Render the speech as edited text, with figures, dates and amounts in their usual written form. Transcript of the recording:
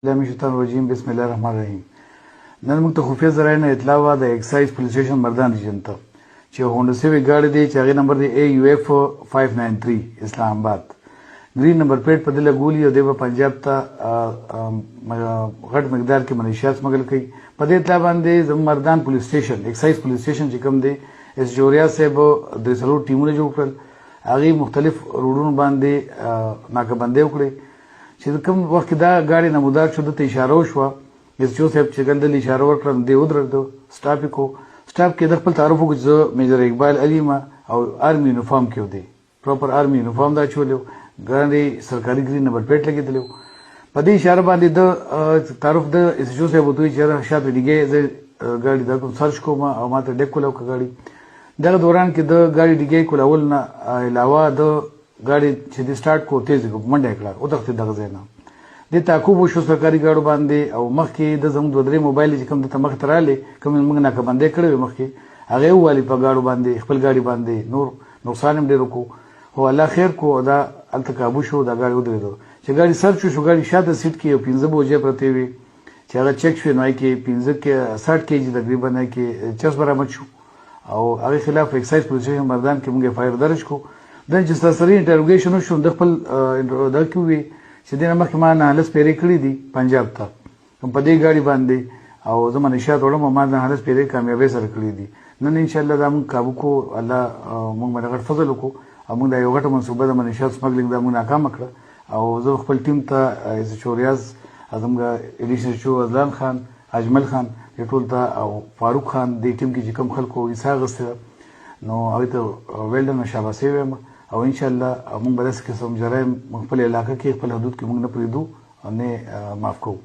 الله الشیطان الرجیم بسم الله الرحمن الرحیم. نن موږ ته خفیه ذرایع نه اطلاع وه د اکسایز پولیس سټیشن مردان ریجن ته چې هونډا سیویک گاډي دی چې هغې نمبر دی AUF 593 اسلام آباد. گرین نمبر پلیټ په ده لګولي او دی به پنجاب ته غټ مقدار کې منشیات سمګل کوي. په دې اطلاع باندې زموږ مردان پولیس سټیشن اکسایز پولیس سټیشن چې کوم دی اس جوریا صاحب درې څلور ټیمونه جوړ کړل. هغې مختلف روډونو باندې ناکهبندۍ وکړې چې کوم وخت کې دا گاډي نمودار شو دته اشاره وشوه اس جو صاحب چې ګندل اشاره ورکړه دی ودرېدو سټاپ یې کو سټاپ کې د خپل تعارف وکړو چې زه میجر اقبال علي ما او آرمي یونیفارم کې دی پراپر آرمي یونیفارم دا چولیو ګاډي سرکاري ګرین نمبر پلیټ لګېدلی په دې اشاره باندې د تعارف د اس جو صاحب وتوی چې شاته ډیګې زه ګاډي دا کوم سرچ کوم او ما ته ډیک کولاو ګاډي دغه دوران کې د ګاډي ډیګې کولول نه علاوه د गाड़ी چې د سٹارټ کو تیز منډه کړه او دغه دغه زینا د تعقوب شو سرکاري ګاډو باندې او مخکې د زموږ دوه درې موبایل چې کوم د تمخ تراله کوم موږ نه کبندې کړې مخکې هغه والی په ګاډو باندې خپل ګاډي باندې نور نقصان هم ډیر کو هو الله خیر کو دا التکابو شو دا ګاډي ودرېدو چې ګاډي سرچ شو ګاډي شاته سیټ کې 15 بوجه پرته وي چې هغه چک شو نو کې 15 کې 60 کېجی تقریبا نه کې 40 برابر شو او هغه خلاف اکسایز پولیس مردان کې موږ فایر درج کو د چې سره انټروګیشن شو د خپل دا کوي چې د مخکې ما نه لس پیری کړی دي پنجاب ته په دې ګاډي باندې او زموږ نشاط وړم ما نه لس پیری کامیابی سره کړی دي نن ان شاء الله دا موږ قابو کو الله موږ باندې غټ فضل وکړو او موږ دا یو غټه منصوبه د نشاط سمګلینګ دا موږ ناکام کړه او زه خپل ټیم ته از چوریاز اعظم ایډیشن شو ازلان خان اجمل خان ټول ته او فاروق خان د ټیم کې کوم خلکو ایسا غسته نو هغه ته ویلډن شاباسي ویم او ان شاء الله موږ به داسې قسم جرایم خپل علاقه کې خپل حدود کې موږ نه پرېږدو او نه معاف کوو.